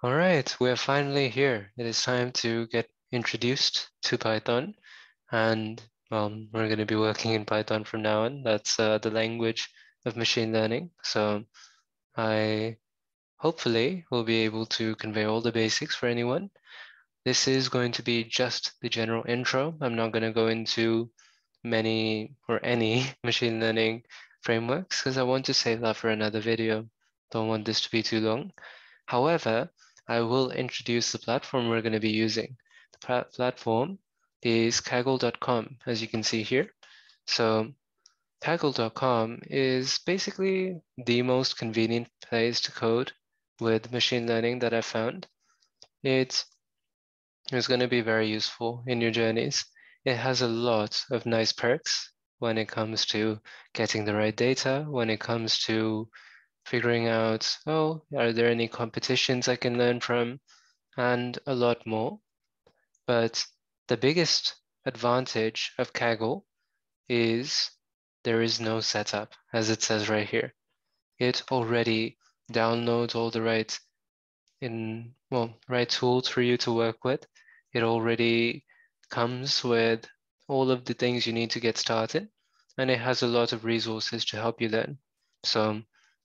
All right, we're finally here. It is time to get introduced to Python, and we're going to be working in Python from now on. That's the language of machine learning. So I hopefully will be able to convey all the basics for anyone. This is going to be just the general intro. I'm not going to go into many or any machine learning frameworks because I want to save that for another video. Don't want this to be too long. However, I will introduce the platform we're going to be using. The platform is kaggle.com, as you can see here. So kaggle.com is basically the most convenient place to code with machine learning that I've found. It's going to be very useful in your journeys. It has a lot of nice perks when it comes to getting the right data, when it comes to figuring out, oh, are there any competitions I can learn from, and a lot more. But the biggest advantage of Kaggle is there is no setup, as it says right here. It already downloads all the right tools for you to work with. It already comes with all of the things you need to get started, and it has a lot of resources to help you learn. So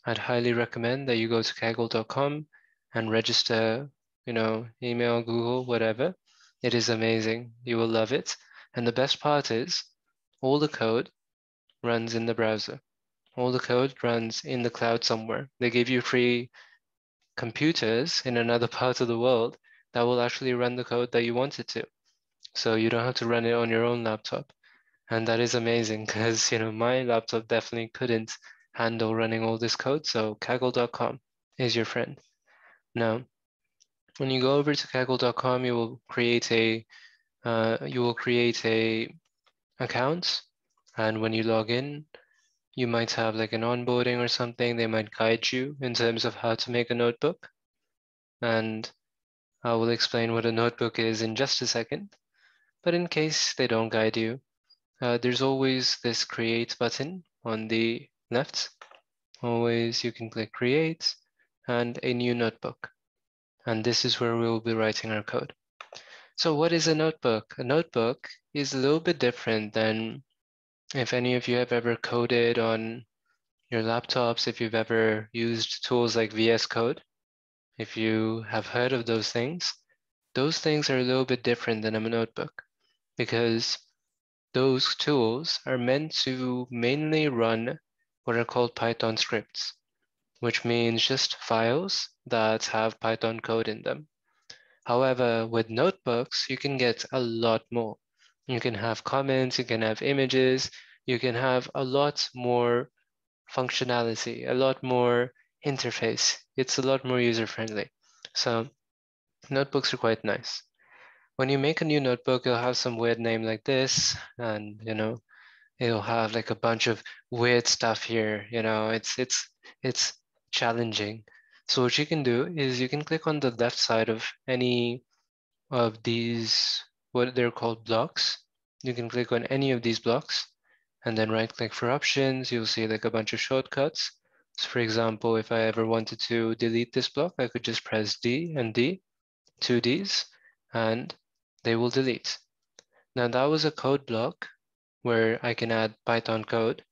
I'd highly recommend that you go to kaggle.com and register, email, Google, whatever. It is amazing. You will love it. And the best part is all the code runs in the browser. All the code runs in the cloud somewhere. They give you free computers in another part of the world that will actually run the code that you want it to. So you don't have to run it on your own laptop. And that is amazing because, my laptop definitely couldn't handle running all this code. So kaggle.com is your friend. Now, when you go over to kaggle.com, you will create a account. And when you log in, you might have like an onboarding or something. They might guide you in terms of how to make a notebook. And I will explain what a notebook is in just a second. But in case they don't guide you, there's always this create button on the left. Always you can click create and a new notebook. And this is where we will be writing our code. So what is a notebook? A notebook is a little bit different than if any of you have ever coded on your laptops, if you've ever used tools like VS Code, if you have heard of those things are a little bit different than a notebook because those tools are meant to mainly run what are called Python scripts, which means just files that have Python code in them. However, with notebooks, you can get a lot more. You can have comments, you can have images, you can have a lot more functionality, a lot more interface. It's a lot more user-friendly. So notebooks are quite nice. When you make a new notebook, you'll have some weird name like this, and it'll have like a bunch of weird stuff here. It's challenging. So what you can do is you can click on the left side of any of these, what they're called blocks. You can click on any of these blocks and then right click for options. You'll see like a bunch of shortcuts. So for example, if I ever wanted to delete this block, I could just press D and D, two Ds, and they will delete. Now that was a code block where I can add Python code.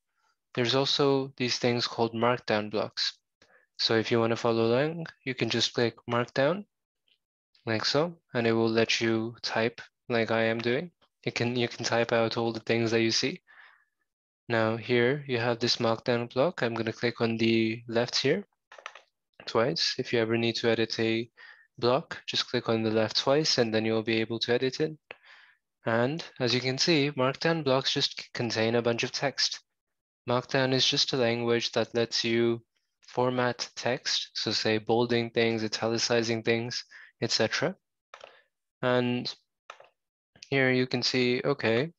There's also these things called Markdown blocks. So if you want to follow along, you can just click Markdown like so, and it will let you type like I am doing. You can type out all the things that you see. Now here you have this Markdown block. I'm going to click on the left here twice. If you ever need to edit a block, just click on the left twice and then you'll be able to edit it. And as you can see, Markdown blocks just contain a bunch of text. Markdown is just a language that lets you format text, so say bolding things, italicizing things, etc. And here you can see, okay,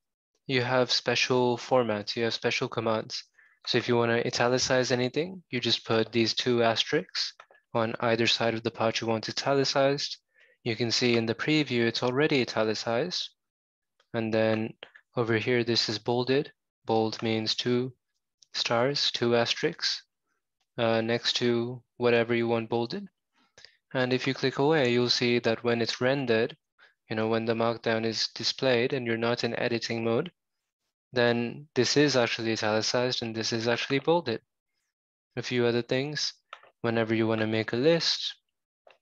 you have special formats, you have special commands. So if you want to italicize anything, you just put these two asterisks on either side of the part you want italicized. You can see in the preview, it's already italicized. And then over here, this is bolded. Bold means two stars, two asterisks next to whatever you want bolded. And if you click away, you'll see that when it's rendered, when the Markdown is displayed and you're not in editing mode, then this is actually italicized and this is actually bolded. A few other things, whenever you want to make a list,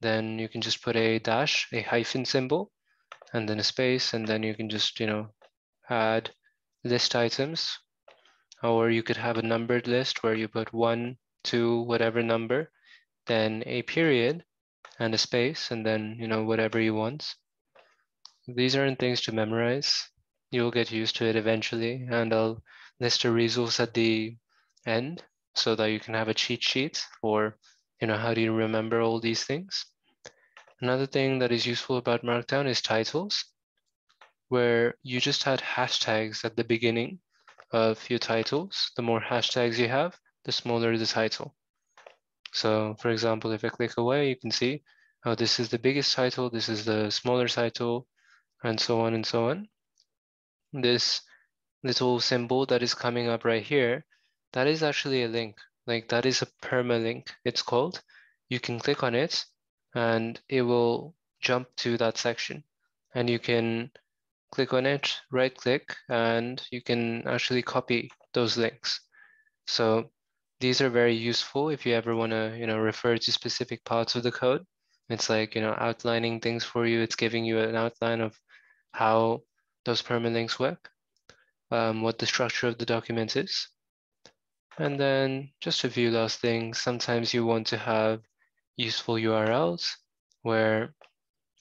then you can just put a dash, a hyphen symbol, and then a space, and then you can just, add list items. Or you could have a numbered list where you put 1, 2, whatever number, then a period and a space, and then, whatever you want. These aren't things to memorize. You'll get used to it eventually, and I'll list a resource at the end so that you can have a cheat sheet for, how do you remember all these things. Another thing that is useful about Markdown is titles, where you just add hashtags at the beginning of your titles. The more hashtags you have, the smaller the title. So for example, if I click away, you can see, oh, this is the biggest title, this is the smaller title, and so on and so on. This little symbol that is coming up right here, that is actually a link. Like that is a permalink, it's called. You can click on it and it will jump to that section. And you can click on it, right click, and you can actually copy those links. So these are very useful if you ever want to, refer to specific parts of the code. It's like, outlining things for you. It's giving you an outline of how those permalinks work, what the structure of the document is. And then just a few last things. Sometimes you want to have useful URLs where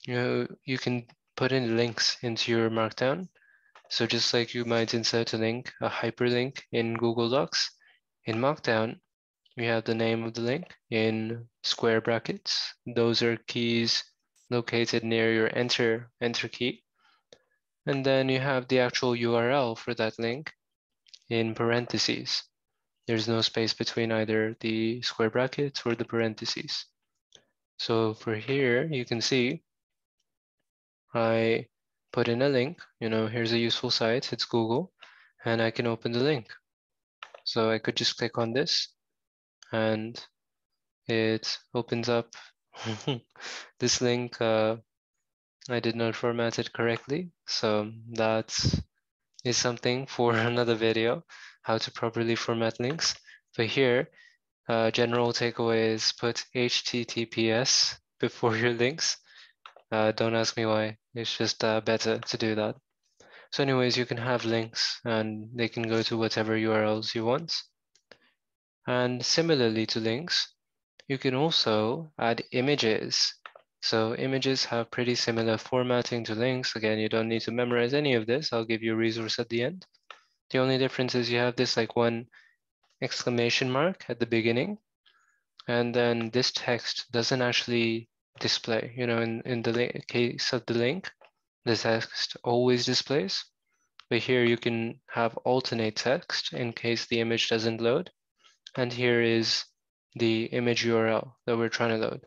you can put in links into your Markdown. So just like you might insert a link, a hyperlink in Google Docs, in Markdown, we have the name of the link in square brackets. Those are keys located near your enter key. And then you have the actual URL for that link in parentheses. There's no space between either the square brackets or the parentheses. So for here, you can see I put in a link, here's a useful site, it's Google, and I can open the link. So I could just click on this and it opens up this link. I did not format it correctly, so that is something for another video, how to properly format links. But here, general takeaway is put HTTPS before your links. Don't ask me why, it's just better to do that. So anyways, you can have links and they can go to whatever URLs you want. And similarly to links, you can also add images. So images have pretty similar formatting to links. Again, you don't need to memorize any of this. I'll give you a resource at the end. The only difference is you have this like one exclamation mark at the beginning, and then this text doesn't actually display. In the case of the link, the text always displays. But here you can have alternate text in case the image doesn't load. And here is the image URL that we're trying to load.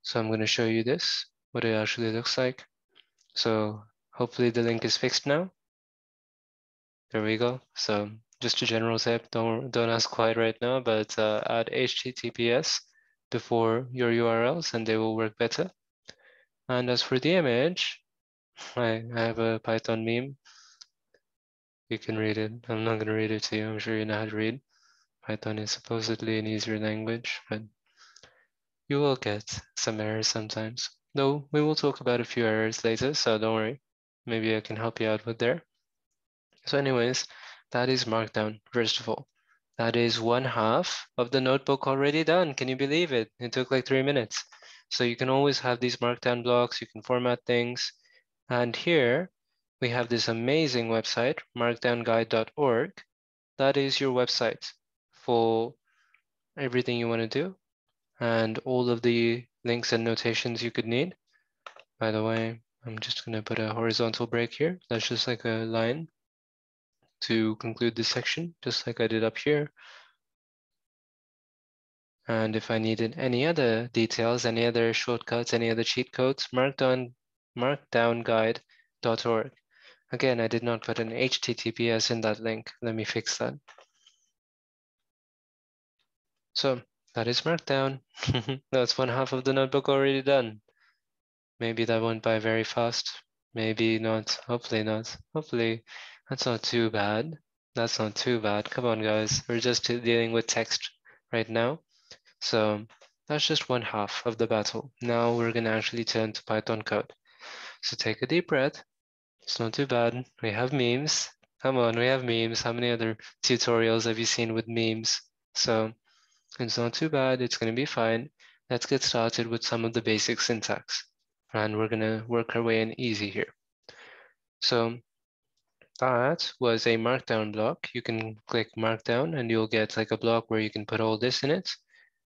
So I'm going to show you this, what it actually looks like. So hopefully the link is fixed now. There we go. So just a general tip, don't ask quite right now, but add HTTPS before your URLs and they will work better. And as for the image, I have a Python meme. You can read it. I'm not going to read it to you. I'm sure you know how to read. Python is supposedly an easier language, but you will get some errors sometimes. Though we will talk about a few errors later, so don't worry. Maybe I can help you out with there. So anyways, that is Markdown, first of all. That is 1/2 of the notebook already done. Can you believe it? It took like 3 minutes. So you can always have these Markdown blocks, you can format things. And here we have this amazing website, markdownguide.org. That is your website for everything you want to do and all of the links and notations you could need. By the way, I'm just going to put a horizontal break here. That's just like a line to conclude this section, just like I did up here. And if I needed any other details, any other shortcuts, any other cheat codes, markdownguide.org. Again, I did not put an HTTPS in that link. Let me fix that. So That is Markdown. That's one half of the notebook already done. Maybe that went by very fast. Maybe not. Hopefully not. Hopefully that's not too bad. That's not too bad. Come on, guys. We're just dealing with text right now. So that's just one half of the battle. Now we're going to actually turn to Python code. So take a deep breath. It's not too bad. We have memes. Come on, we have memes. How many other tutorials have you seen with memes? So it's not too bad. It's going to be fine. Let's get started with some of the basic syntax. And we're going to work our way in easy here. So that was a Markdown block. You can click Markdown and you'll get like a block where you can put all this in it.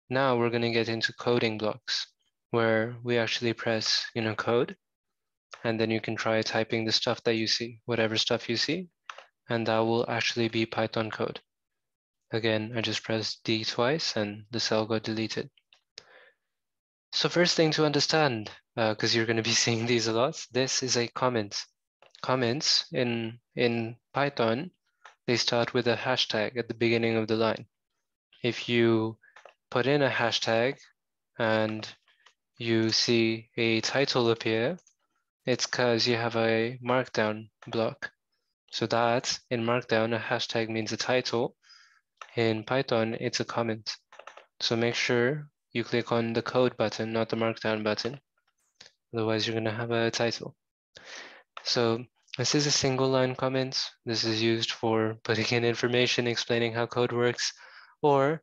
Now we're going to get into coding blocks where we actually press, code, and then you can try typing the stuff that you see, whatever stuff you see, and that will actually be Python code. Again, I just pressed D twice and the cell got deleted. So first thing to understand, because you're going to be seeing these a lot, this is a comment. Comments in Python, they start with a hashtag at the beginning of the line. If you put in a hashtag and you see a title appear, it's because you have a Markdown block. So that in Markdown, a hashtag means a title. In Python, it's a comment. So make sure you click on the code button, not the Markdown button. Otherwise, you're going to have a title. So this is a single line comment. This is used for putting in information, explaining how code works, or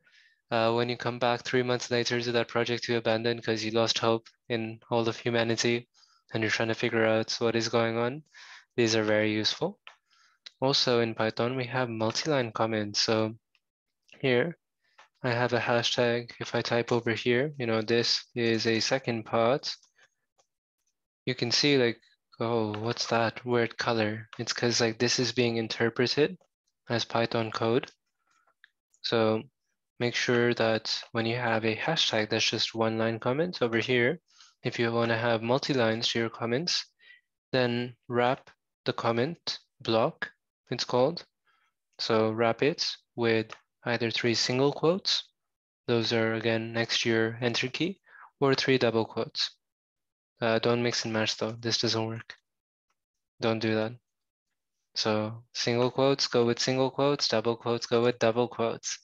when you come back 3 months later to that project you abandoned because you lost hope in all of humanity and you're trying to figure out what is going on. These are very useful. Also in Python, we have multi-line comments. So here I have a hashtag. If I type over here, this is a second part. You can see like, oh, what's that weird color? It's because like this is being interpreted as Python code. So make sure that when you have a hashtag that's just one line comment over here, if you want to have multi-lines to your comments, then wrap the comment block, it's called. So wrap it with either 3 single quotes. Those are again next to your enter key, or 3 double quotes. Don't mix and match though. This doesn't work. Don't do that. So single quotes go with single quotes, double quotes go with double quotes.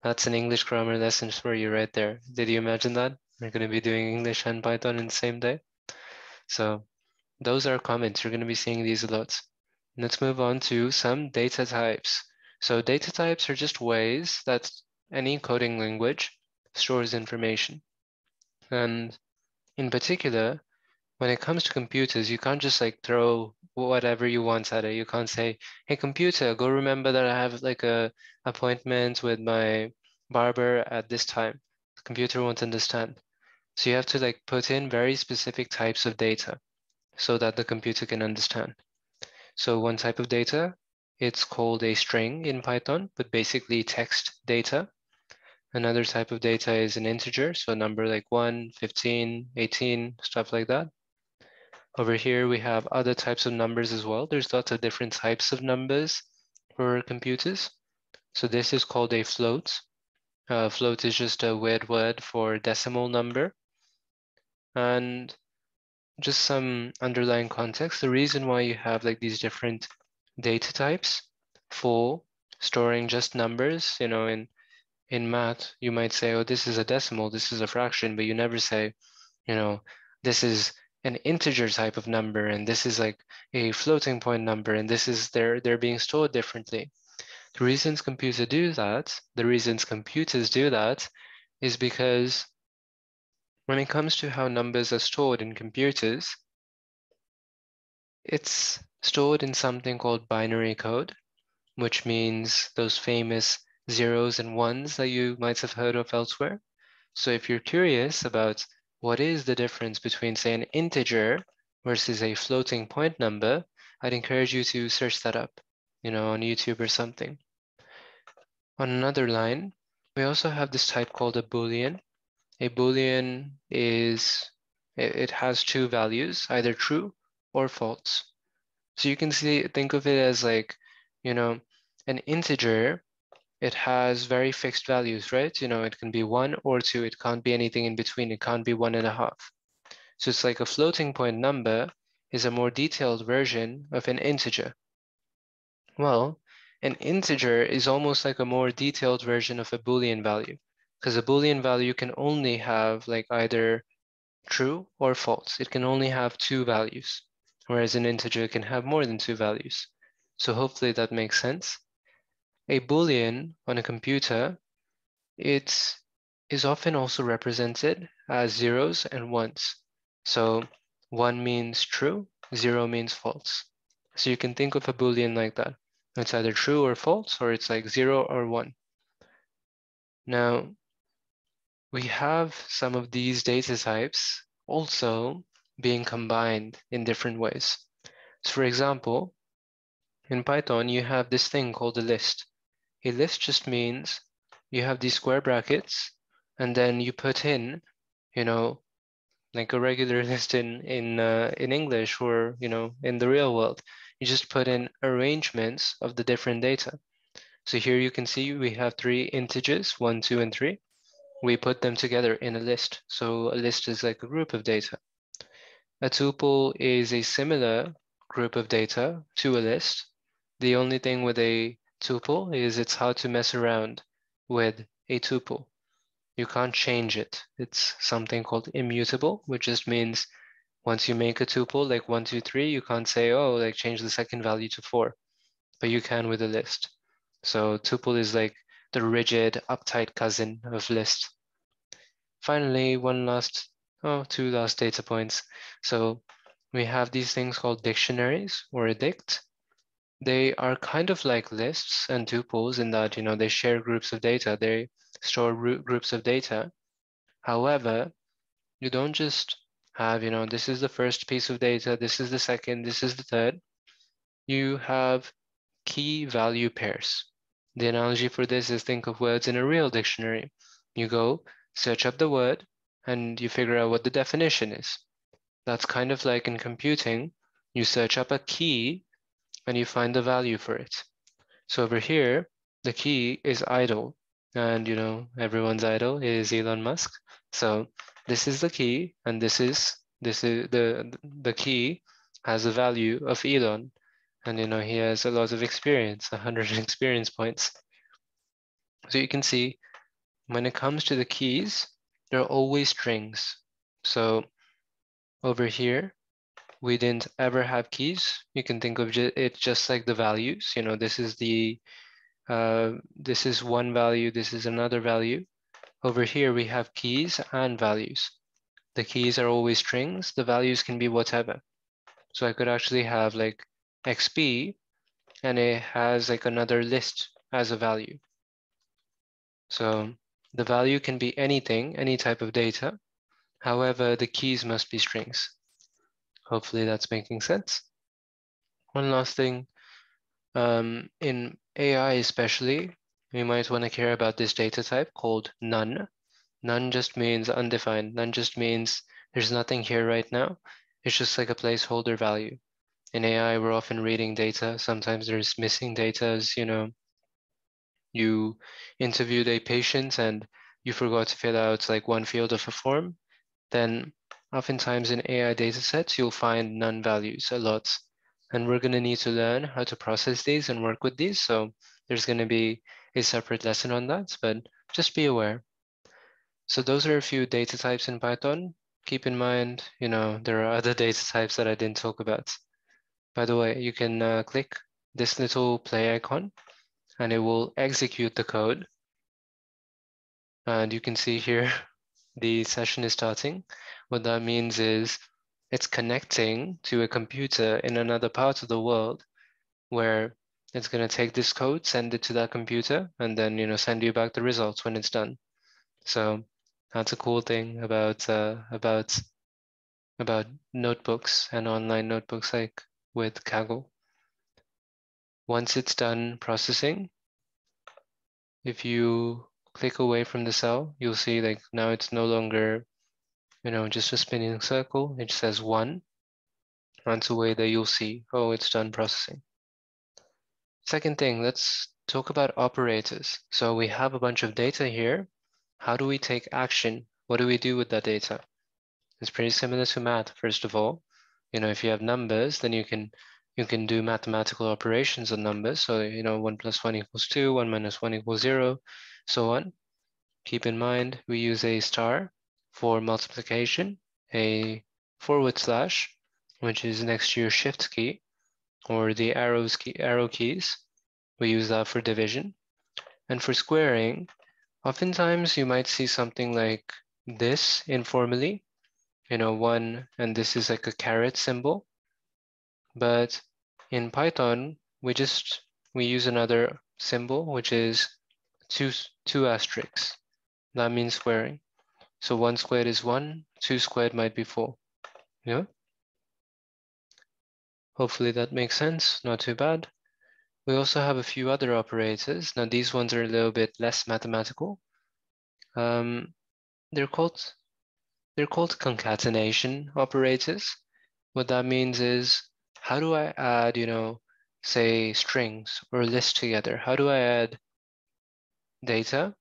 That's an English grammar lesson for you right there. Did you imagine that? We're going to be doing English and Python in the same day. So those are comments. You're going to be seeing these a lot. Let's move on to some data types. So data types are just ways that any coding language stores information. And in particular, when it comes to computers, you can't just like throw whatever you want at it. You can't say, hey, computer, go remember that I have like a appointment with my barber at this time. The computer won't understand. So you have to like put in very specific types of data so that the computer can understand. So one type of data, it's called a string in Python, but basically text data. Another type of data is an integer, so a number like 1, 15, 18, stuff like that. Over here, we have other types of numbers as well. There's lots of different types of numbers for computers. So this is called a float. Float is just a weird word for decimal number. And just some underlying context. The reason why you have like these different data types for storing just numbers, in math, you might say, oh, this is a decimal, this is a fraction, but you never say, this is an integer type of number, and this is like a floating point number, and this is they're being stored differently. The reasons computers do that is because when it comes to how numbers are stored in computers, it's stored in something called binary code, which means those famous zeros and ones that you might have heard of elsewhere. So if you're curious about what is the difference between, say, an integer versus a floating point number, I'd encourage you to search that up, on YouTube or something. On another line, we also have this type called a Boolean. A Boolean it has 2 values, either true or false. So you can think of it as like, an integer it has very fixed values, right? It can be 1 or 2. It can't be anything in between. It can't be 1.5. So it's like a floating point number is a more detailed version of an integer. Well, an integer is almost like a more detailed version of a Boolean value, because a Boolean value can only have like either true or false. It can only have 2 values, whereas an integer can have more than 2 values. So hopefully that makes sense. A Boolean on a computer, it is often also represented as zeros and ones. So 1 means true, 0 means false. So you can think of a Boolean like that. It's either true or false, or it's like 0 or 1. Now, we have some of these data types also being combined in different ways. So for example, in Python, you have this thing called a list. A list just means you have these square brackets, and then you put in, like a regular list in English or in the real world. You just put in arrangements of the different data. So here you can see we have 3 integers, 1, 2, and 3. We put them together in a list. So a list is like a group of data. A tuple is a similar group of data to a list. The only thing with a tuple is it's how to mess around with a tuple. You can't change it. It's something called immutable, which just means once you make a tuple like 1, 2, 3, you can't say, oh, like change the second value to 4, but you can with a list. So tuple is like the rigid, uptight cousin of list. Finally, two last data points. So we have these things called dictionaries or a dict. They are kind of like lists and tuples in that, they share groups of data. They store groups of data. However, you don't just have, this is the first piece of data, this is the second, this is the third. You have key value pairs. The analogy for this is think of words in a real dictionary. You go, search up the word, and you figure out what the definition is. That's kind of like in computing, you search up a key and you find the value for it. So over here, the key is idle. And everyone's idol is Elon Musk. So this is the key, and this is the key has a value of Elon. And he has a lot of experience, 100 experience points. So you can see when it comes to the keys, they're always strings. So over here, we didn't ever have keys. You can think of it just like the values. This is one value, this is another value. Over here, we have keys and values. The keys are always strings. The values can be whatever. So I could actually have like XP, and it has like another list as a value. So the value can be anything, any type of data. However, the keys must be strings. Hopefully that's making sense. One last thing, in AI especially, we might want to care about this data type called none. None just means undefined. None just means there's nothing here right now. It's just like a placeholder value. In AI, we're often reading data. Sometimes there's missing data as, you interviewed a patient and you forgot to fill out like one field of a form. Then oftentimes in AI datasets, you'll find none values a lot. And we're going to need to learn how to process these and work with these. So there's going to be a separate lesson on that, but just be aware. So those are a few data types in Python. Keep in mind, there are other data types that I didn't talk about. By the way, you can click this little play icon and it will execute the code. And you can see here, the session is starting. What that means is it's connecting to a computer in another part of the world where it's going to take this code, send it to that computer, and then, send you back the results when it's done. So that's a cool thing about notebooks and online notebooks like with Kaggle. Once it's done processing, if you click away from the cell, you'll see like now it's no longer, just a spinning circle. It says 1. Once away there, you'll see, oh, it's done processing. Second thing, let's talk about operators. So we have a bunch of data here. How do we take action? What do we do with that data? It's pretty similar to math, first of all. If you have numbers, then you can do mathematical operations on numbers. So, 1 + 1 = 2, 1 - 1 = 0, so on. Keep in mind, we use a star for multiplication, a /, which is next to your shift key, or the arrow keys. We use that for division. And for squaring, oftentimes you might see something like this informally, 1, and this is like a caret symbol. But in Python, we use another symbol, which is two asterisks. That means squaring. So 1 squared is 1, 2 squared might be 4. Yeah? Hopefully that makes sense, not too bad. We also have a few other operators. Now these ones are a little bit less mathematical. They're called concatenation operators. What that means is, how do I add, say strings or lists together? How do I add data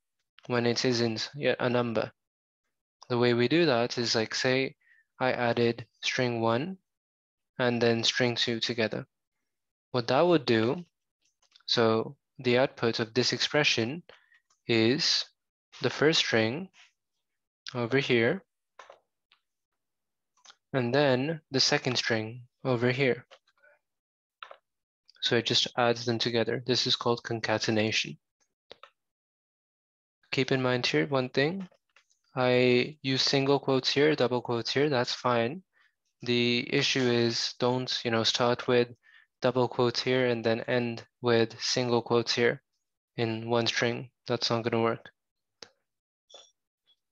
when it isn't yet a number? The way we do that is like, say I added string 1 and then string 2 together. What that would do, so the output of this expression is the first string over here, and then the second string over here. So it just adds them together. This is called concatenation. Keep in mind here one thing. I use single quotes here, double quotes here, that's fine. The issue is don't, start with double quotes here and then end with single quotes here in one string. That's not going to work.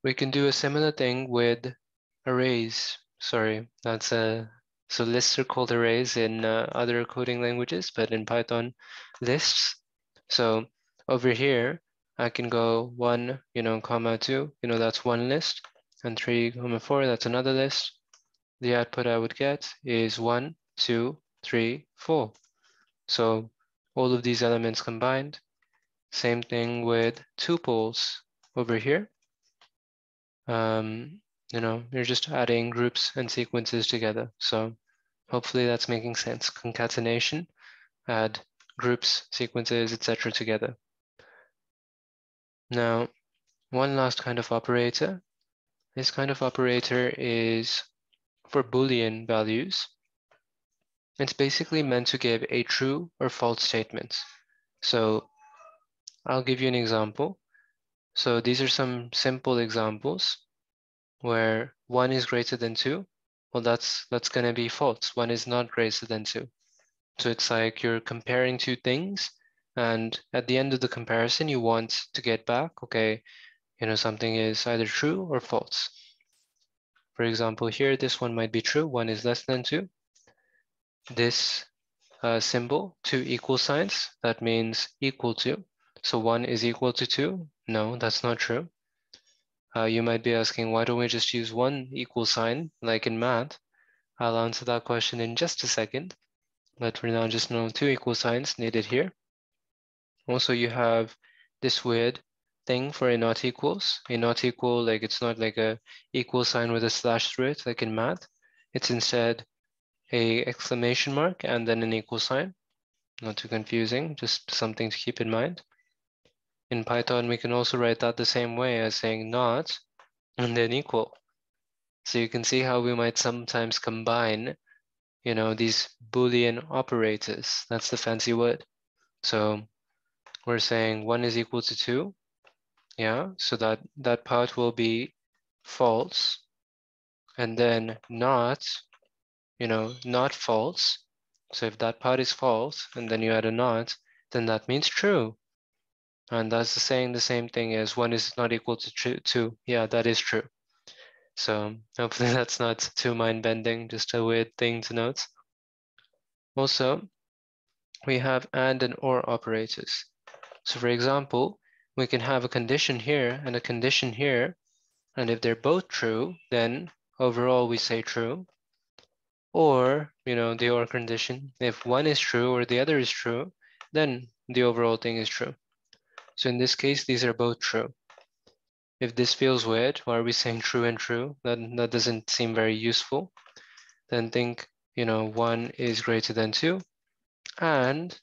We can do a similar thing with arrays. Sorry, so lists are called arrays in other coding languages, but in Python, lists. So over here, I can go 1, comma 2, that's one list, and 3, 4, that's another list. The output I would get is 1, 2, 3, 4. So all of these elements combined. Same thing with tuples over here. You're just adding groups and sequences together. So hopefully that's making sense. Concatenation, add groups, sequences, etc. together. Now, one last kind of operator. This kind of operator is for Boolean values. It's basically meant to give a true or false statement. So I'll give you an example. So these are some simple examples where 1 is greater than 2. Well, that's going to be false. 1 is not greater than 2. So it's like you're comparing two things, and at the end of the comparison, you want to get back, okay, something is either true or false. For example, here, this one might be true. 1 is less than 2. This symbol, 2 equal signs, that means equal to. So 1 is equal to 2. No, that's not true. You might be asking, why don't we just use one equal sign, like in math? I'll answer that question in just a second. But for now, just know 2 equal signs needed here. Also, you have this weird thing for a not equals. A not equal, like it's not like a equal sign with a slash through it, like in math. It's instead a exclamation mark and then an equal sign. Not too confusing, just something to keep in mind. In Python, we can also write that the same way as saying not and then equal. So you can see how we might sometimes combine, these Boolean operators. That's the fancy word. So we're saying 1 is equal to 2. Yeah, so that part will be false. And then not, not false. So if that part is false and then you add a not, then that means true. And that's saying the same thing as 1 is not equal to 2. Yeah, that is true. So hopefully that's not too mind-bending, just a weird thing to note. Also, we have and or operators. So for example, we can have a condition here and a condition here, and if they're both true, then overall we say true. Or, the or condition, if one is true or the other is true, then the overall thing is true. So in this case, these are both true. If this feels weird, why are we saying true and true? That doesn't seem very useful. Then think, 1 is greater than 2, and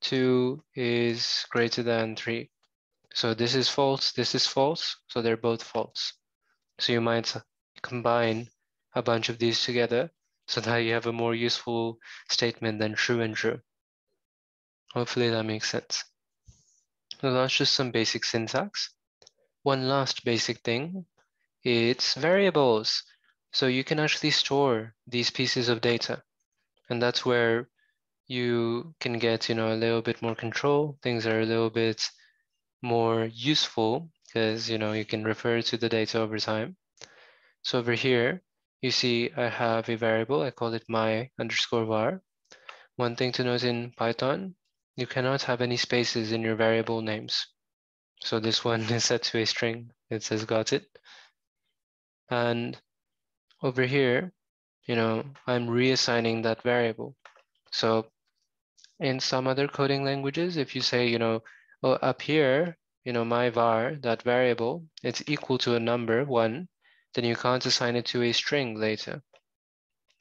2 is greater than 3. So this is false, so they're both false. So you might combine a bunch of these together so that you have a more useful statement than true and true. Hopefully that makes sense. So that's just some basic syntax. One last basic thing, it's variables. So you can actually store these pieces of data, and that's where you can get, a little bit more control. Things are a little bit more useful because, you can refer to the data over time. So over here, you see I have a variable, I call it my_var. One thing to note in Python, you cannot have any spaces in your variable names. So this one is set to a string. It says got it. And over here, I'm reassigning that variable. So in some other coding languages, if you say, oh, up here, my var, that variable, it's equal to a number 1, then you can't assign it to a string later.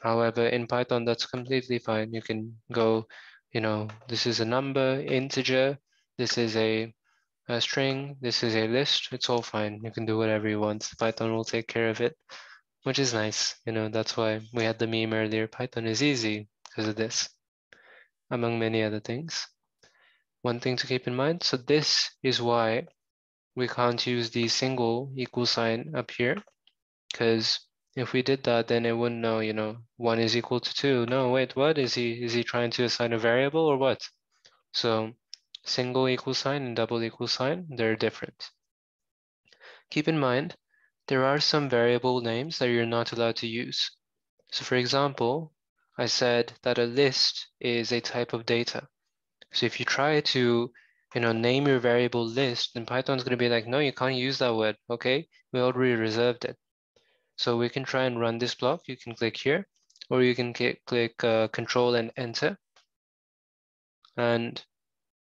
However, in Python, that's completely fine. You can go, this is a number, integer, this is a string, this is a list, it's all fine. You can do whatever you want. Python will take care of it, which is nice. That's why we had the meme earlier. Python is easy because of this, among many other things. One thing to keep in mind, so this is why we can't use the single equal sign up here, because if we did that, then it wouldn't know, 1 is equal to 2. No, wait, what? Is he trying to assign a variable or what? So single equal sign and double equal sign, they're different. Keep in mind, there are some variable names that you're not allowed to use. So for example, I said that a list is a type of data. So if you try to, name your variable list, then Python's going to be like, no, you can't use that word, okay? We already reserved it. So we can try and run this block. You can click here, or you can click Control and Enter. And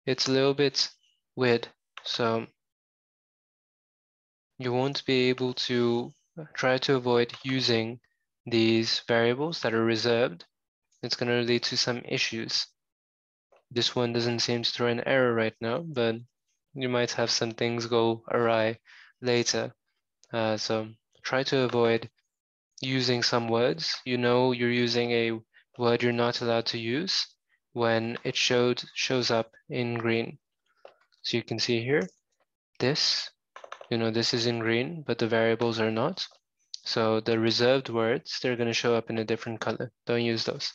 it's a little bit weird. So you won't be able to try to avoid using these variables that are reserved. It's going to lead to some issues. This one doesn't seem to throw an error right now, but you might have some things go awry later. So try to avoid using some words. You're using a word you're not allowed to use when it shows up in green. So you can see here, this is in green, but the variables are not. So the reserved words, they're going to show up in a different color. Don't use those.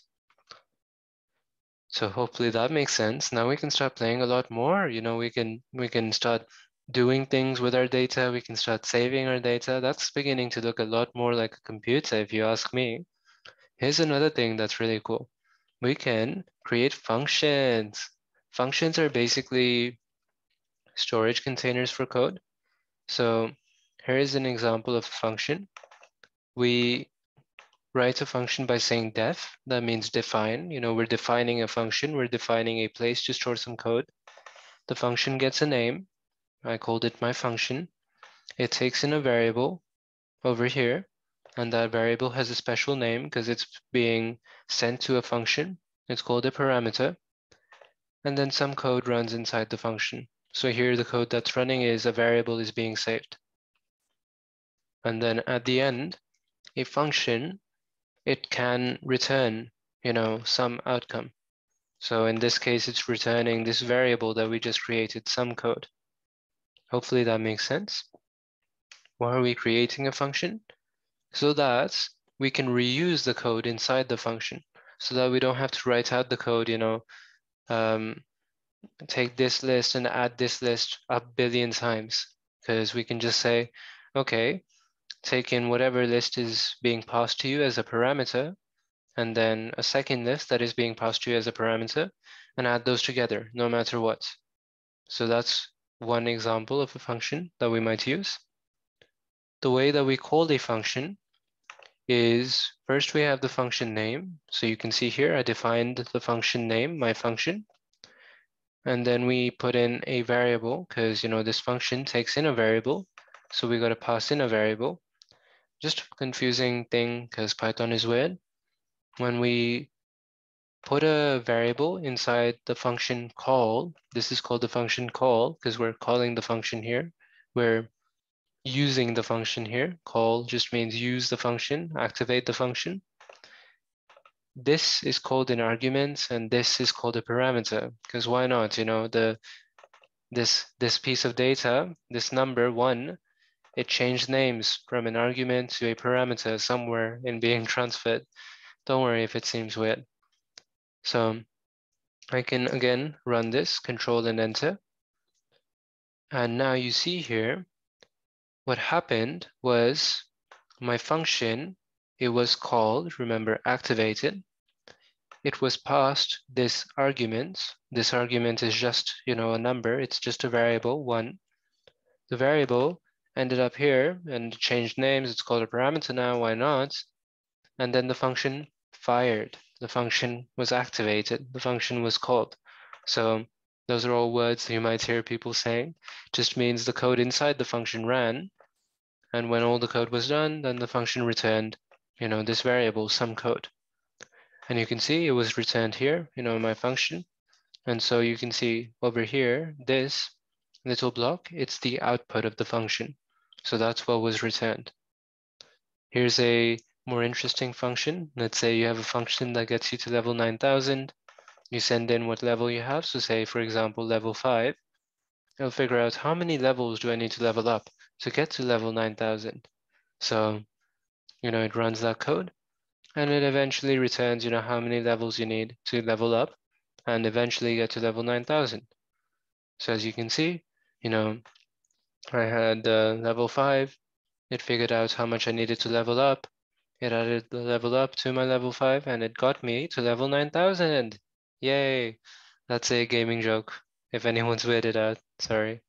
So hopefully that makes sense. Now we can start playing a lot more. We can start doing things with our data. We can start saving our data. That's beginning to look a lot more like a computer, if you ask me. Here's another thing that's really cool. We can create functions. Functions are basically storage containers for code. So here is an example of a function. We write a function by saying def. That means define. We're defining a function. We're defining a place to store some code. The function gets a name. I called it my function. It takes in a variable over here, and that variable has a special name because it's being sent to a function. It's called a parameter. And then some code runs inside the function. So here the code that's running is a variable is being saved. And then at the end, a function, it can return, some outcome. So in this case, it's returning this variable that we just created, some code. Hopefully that makes sense. Why are we creating a function? So that we can reuse the code inside the function, so that we don't have to write out the code, take this list and add this list a billion times, because we can just say, okay, take in whatever list is being passed to you as a parameter, and then a second list that is being passed to you as a parameter, and add those together, no matter what. So that's one example of a function that we might use. The way that we call a function is, first we have the function name. So you can see here, I defined the function name, my function. and then we put in a variable because, you know, this function takes in a variable. So we got to pass in a variable. Just a confusing thing because Python is weird. When we put a variable inside the function call, this is called the function call because we're calling the function here. We're using the function here. Call just means use the function, activate the function. This is called an argument and this is called a parameter because why not? You know, this piece of data, this number 1, it changed names from an argument to a parameter somewhere in being transferred. Don't worry if it seems weird. So I can again run this, control and enter. And now you see here, what happened was my function, it was called, remember activated. It was passed this argument. This argument is just, you know, a number. It's just a variable, 1. The variable ended up here and changed names. It's called a parameter now. Why not? And then the function fired. The function was activated. The function was called. So those are all words that you might hear people saying. Just means the code inside the function ran. And when all the code was done, then the function returned, you know, this variable, some code. And you can see it was returned here, you know, my function. And so you can see over here, this little block, it's the output of the function. So that's what was returned. Here's a more interesting function. Let's say you have a function that gets you to level 9000. You send in what level you have. So say, for example, level 5. It'll figure out how many levels do I need to level up to get to level 9000. So, you know, it runs that code and it eventually returns, you know, how many levels you need to level up and eventually get to level 9000. So as you can see, you know, I had level 5. It figured out how much I needed to level up. It added the level up to my level 5 and it got me to level 9000. Yay! That's a gaming joke. If anyone's weirded out, sorry.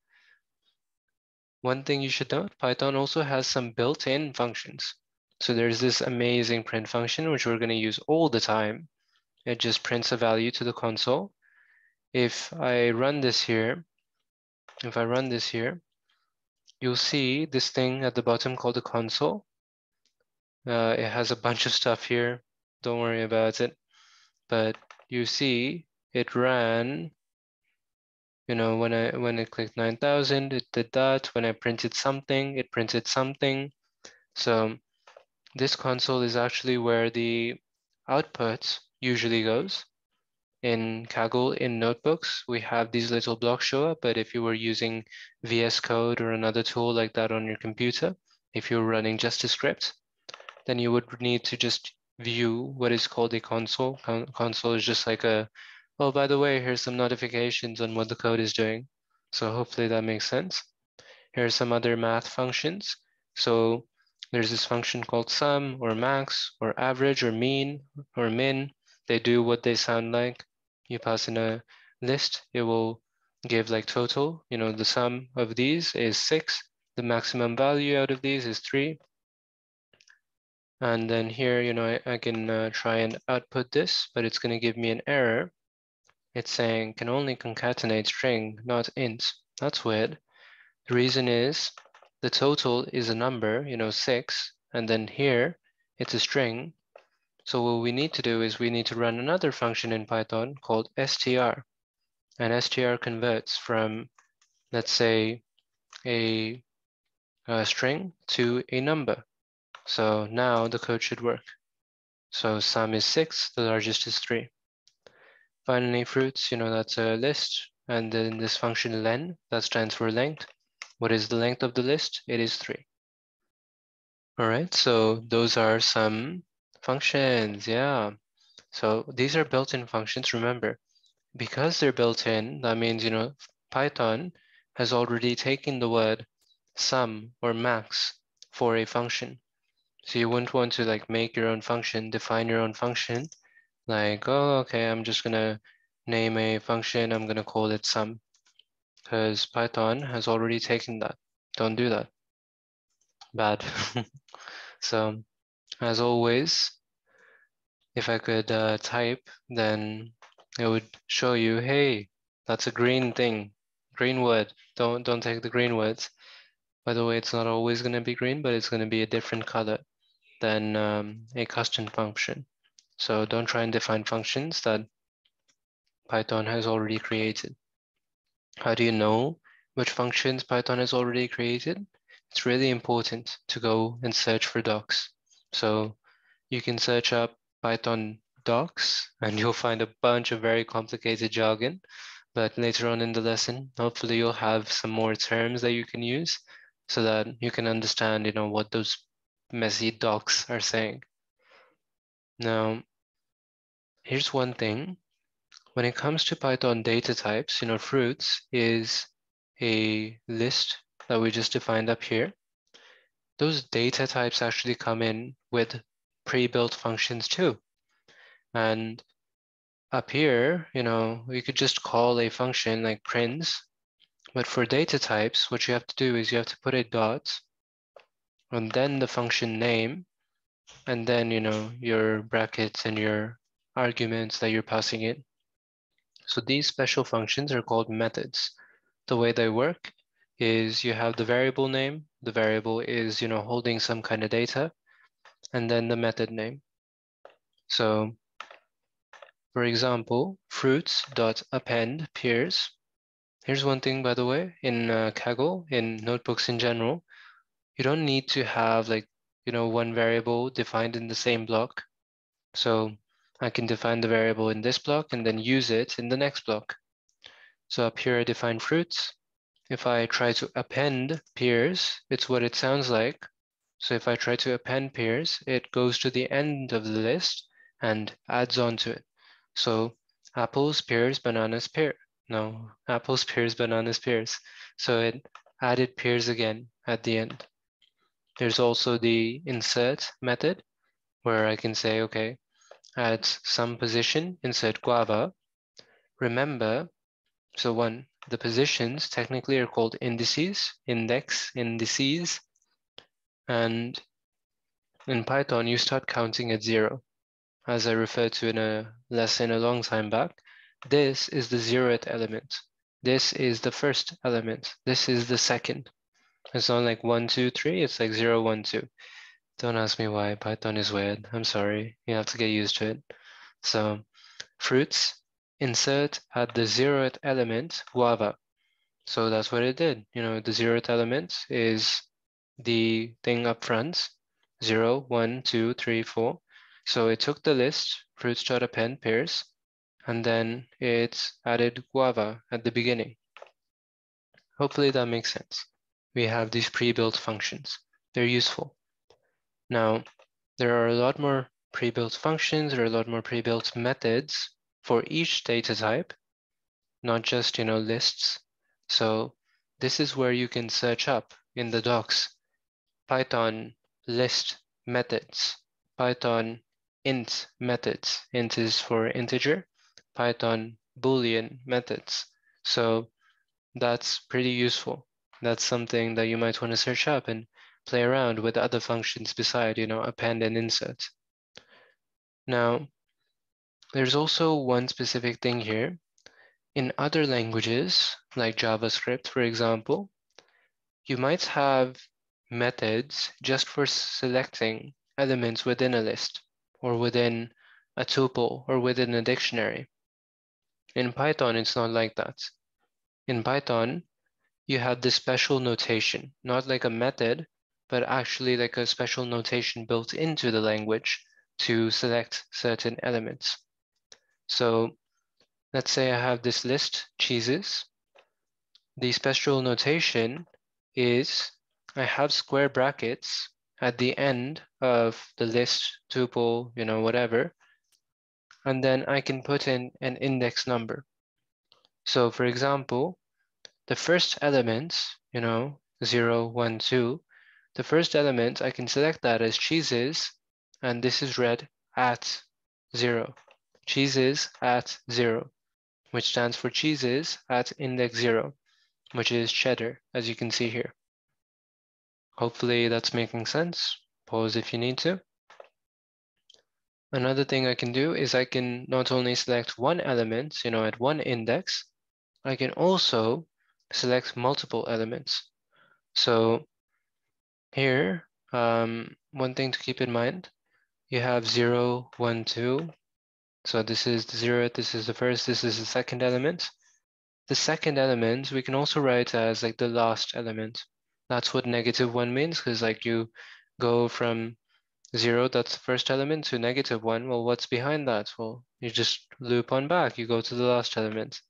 One thing you should note, Python also has some built-in functions. So there's this amazing print function, which we're going to use all the time. It just prints a value to the console. If I run this here, you'll see this thing at the bottom called the console. It has a bunch of stuff here. Don't worry about it. But you see it ran, you know, when I clicked 9000, it did that. When I printed something, it printed something. So this console is actually where the output usually goes. In Kaggle, in notebooks, we have these little blocks show up, but if you were using VS Code or another tool like that on your computer, if you're running just a script, then you would need to just view what is called a console. Console is just like a, oh, by the way, here's some notifications on what the code is doing. So hopefully that makes sense. Here are some other math functions. So there's this function called sum or max or average or mean or min. They do what they sound like. You pass in a list, it will give like total, you know, the sum of these is 6. The maximum value out of these is 3. And then here, you know, I can try and output this, but it's going to give me an error. It's saying can only concatenate string, not int. That's weird. The reason is the total is a number, you know, 6, and then here it's a string. So what we need to do is we need to run another function in Python called str. And str converts from, let's say, a string to a number. So now the code should work. So sum is 6, the largest is 3. Finally, fruits, you know, that's a list. And then this function len, that stands for length. What is the length of the list? It is 3. All right, so those are some functions, yeah. So these are built-in functions, remember. Because they're built in, that means, you know, Python has already taken the word sum or max for a function. So you wouldn't want to like make your own function, define your own function, like, oh, okay, I'm just gonna name a function, I'm gonna call it sum, because Python has already taken that. Don't do that. Bad. So as always, if I could type, then it would show you, hey, That's a green thing, green word. Don't take the green words. By the way, it's not always going to be green, but it's going to be a different color than a custom function. So don't try and define functions that Python has already created. How do you know which functions Python has already created? It's really important to go and search for docs. So you can search up Python docs and you'll find a bunch of very complicated jargon. But later on in the lesson, hopefully you'll have some more terms that you can use so that you can understand, what those messy docs are saying. Now, here's one thing. When it comes to Python data types, fruits is a list that we just defined up here. Those data types actually come in with pre-built functions too. And up here, we could just call a function like prints, but for data types, what you have to do is you have to put a dot and then the function name, and then, your brackets and your arguments that you're passing in. So these special functions are called methods. The way they work is you have the variable name. The variable is, holding some kind of data, and then the method name. So for example, fruits.append peers. Here's one thing, by the way, in Kaggle, in notebooks in general, you don't need to have one variable defined in the same block. So I can define the variable in this block and then use it in the next block. So up here I define fruits. If I try to append peers, it's what it sounds like. So if I try to append peers, it goes to the end of the list and adds on to it. So apples, pears, bananas, pear. No, apples, pears, bananas, pears. So it added pears again at the end. There's also the insert method where I can say, okay, at some position, insert guava. Remember, so the positions technically are called indices, indices. And in Python, you start counting at 0. As I referred to in a lesson a long time back, this is the 0th element. This is the first element. This is the second. It's not like 1, 2, 3. It's like 0, 1, 2. Don't ask me why. Python is weird. I'm sorry. You have to get used to it. So fruits, insert at the 0th element, guava. So that's what it did. The 0th element is the thing up front, 0, 1, 2, 3, 4. So it took the list, fruits.append pears, and then it added guava at the beginning. Hopefully that makes sense. We have these pre-built functions. They're useful. Now, there are a lot more pre-built functions, there are a lot more pre-built methods for each data type, not just, lists. So this is where you can search up in the docs, Python list methods, Python int methods. Int is for integer, Python Boolean methods. So that's pretty useful. That's something that you might want to search up and play around with other functions beside, append and insert. Now, there's also one specific thing here. In other languages, like JavaScript, for example, you might have methods just for selecting elements within a list, or within a tuple, or within a dictionary. In Python, it's not like that. In Python, you have this special notation, not like a method, but actually like a special notation built into the language to select certain elements. So let's say I have this list, cheeses. The special notation is I have square brackets at the end of the list, tuple, whatever, and then I can put in an index number. So for example, the first element, 0, 1, 2, the first element, I can select that as cheeses, and this is read at 0. Cheeses at 0, which stands for cheeses at index 0, which is cheddar, as you can see here. Hopefully that's making sense. Pause if you need to. Another thing I can do is I can not only select one element, at one index, I can also select multiple elements. So here, one thing to keep in mind, you have 0, 1, 2. So this is the 0th, this is the first, this is the second element. The second element we can also write as like the last element. That's what -1 means, because like you go from 0, that's the first element, to -1. Well, what's behind that? Well, you just loop on back, you go to the last element.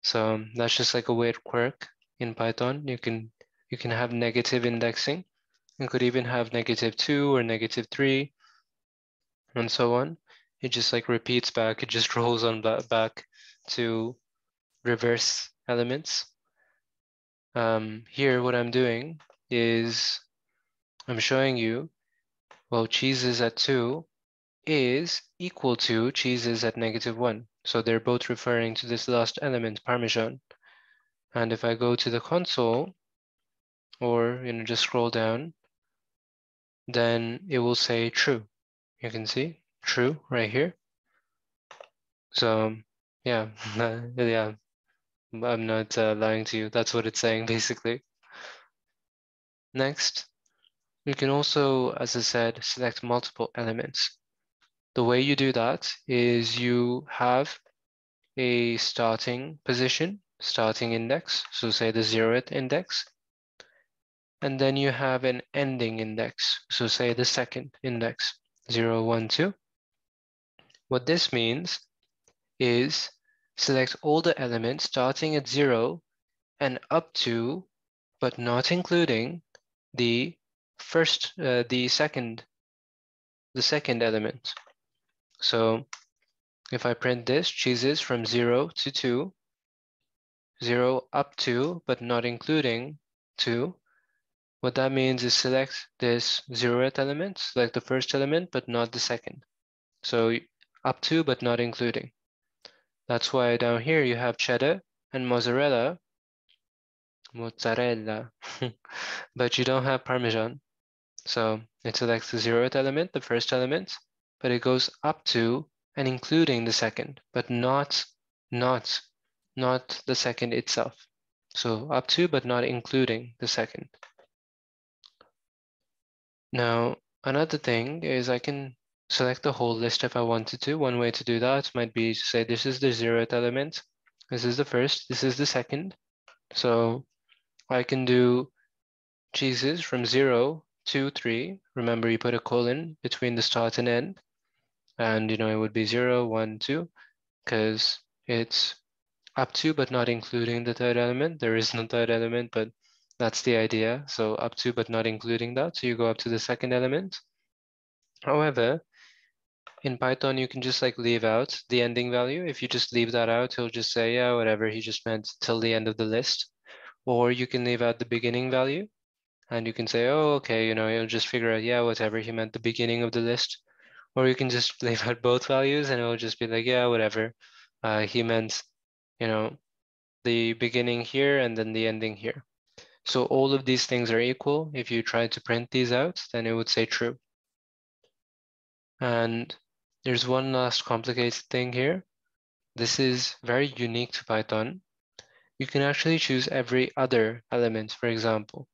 So that's just like a weird quirk in Python. You can have negative indexing. You could even have -2 or -3 and so on. It just like repeats back. It just rolls on back to reverse elements. Here, what I'm doing is I'm showing you, well, cheeses at 2 is equal to cheeses at -1. So they're both referring to this last element, Parmesan. And if I go to the console, or just scroll down, then it will say true. You can see true right here. So yeah, yeah, I'm not lying to you. That's what it's saying basically. Next, you can also, as I said, select multiple elements. The way you do that is you have a starting position, starting index, so say the 0th index, and then you have an ending index, so say the second index, 0, 1, 2. What this means is select all the elements starting at 0 and up to, but not including, the second element. So if I print this, cheeses from 0 to 2, 0 up to, but not including 2, what that means is select this 0th element, select the first element, but not the second. So up to, but not including. That's why down here you have cheddar and mozzarella, but you don't have Parmesan. So it selects the 0th element, the first element, but it goes up to and including the second, but not the second itself. So up to, but not including the second. Now, another thing is I can select the whole list if I wanted to. One way to do that might be to say this is the 0th element, this is the first, this is the second. So I can do cheeses from 0 to 3. Remember, you put a colon between the start and end, and it would be 0, 1, 2, because it's up to but not including the third element. There is no third element, but that's the idea. So up to but not including that. So you go up to the second element. However, in Python, you can just like leave out the ending value. If you just leave that out, he'll just say, yeah, whatever, he just meant till the end of the list. Or you can leave out the beginning value. And you can say, oh, okay, you'll just figure out, yeah, whatever, he meant the beginning of the list. Or you can just leave out both values and it'll just be like, yeah, whatever. He meant, the beginning here and then the ending here. So all of these things are equal. If you try to print these out, then it would say true. And there's one last complicated thing here. This is very unique to Python. You can actually choose every other element, for example.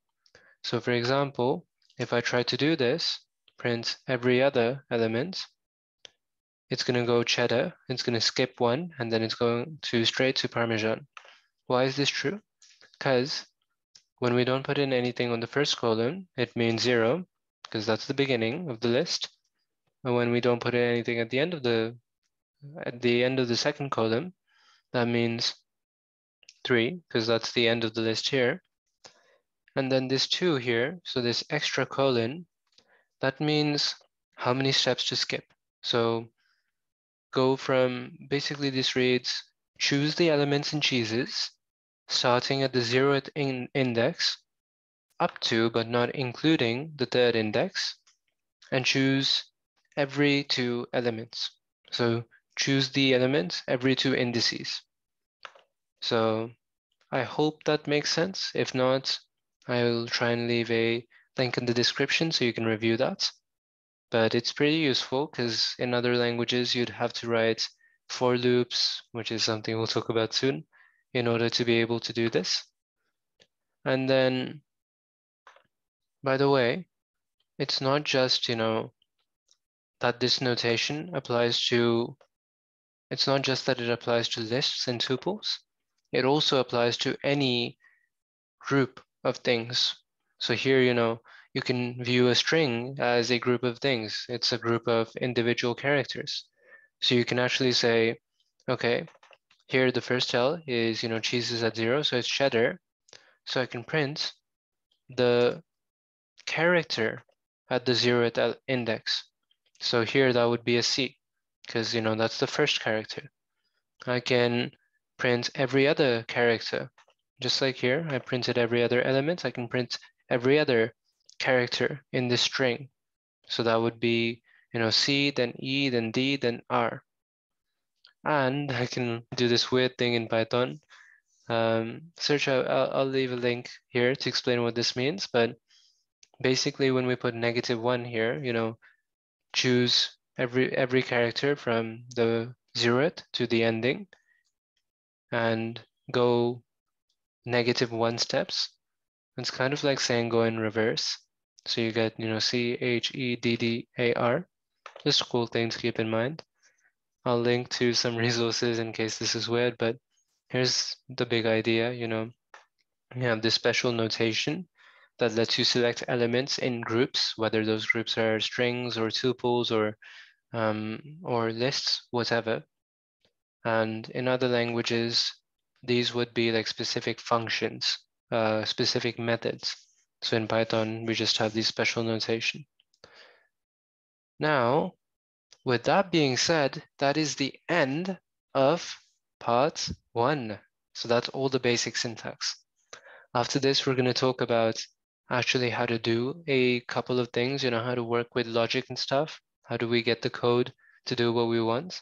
So for example, if I try to do this, print every other element, it's going to go cheddar, it's going to skip one, and then it's going to straight to Parmesan. Why is this true? Because when we don't put in anything on the first column, it means 0, because that's the beginning of the list. And when we don't put in anything at the end of the second column, that means 3, because that's the end of the list here. And then this 2 here, so this extra colon, that means how many steps to skip. So go from, basically this reads, choose the elements in cheeses, starting at the 0th index, up to but not including the third index, and choose every 2 elements. So choose the elements every 2 indices. So I hope that makes sense. If not, I will try and leave a link in the description so you can review that. But it's pretty useful because in other languages you'd have to write for loops, which is something we'll talk about soon. in order to be able to do this. And then, by the way, it's not just, that this notation applies to, it's not just that it applies to lists and tuples, it also applies to any group of things. So here, you can view a string as a group of things. It's a group of individual characters. So you can actually say, okay, here the first cell is, cheese is at 0, so it's cheddar. So I can print the character at the 0th index. So here that would be a C, because that's the first character. I can print every other character. Just like here, I printed every other element, I can print every other character in this string. So that would be, C, then E, then D, then R. And I can do this weird thing in Python. Search out, I'll leave a link here to explain what this means, but basically when we put -1 here, choose every character from the 0th to the ending and go -1 steps. It's kind of like saying go in reverse. So you get, CHEDDAR. Just a cool thing to keep in mind. I'll link to some resources in case this is weird, but here's the big idea, you have this special notation that lets you select elements in groups, whether those groups are strings or tuples or lists, whatever. And in other languages, these would be like specific functions, specific methods. So in Python, we just have these special notation. Now, with that being said, that is the end of part 1. So that's all the basic syntax. After this, we're going to talk about actually how to do a couple of things, how to work with logic and stuff. How do we get the code to do what we want?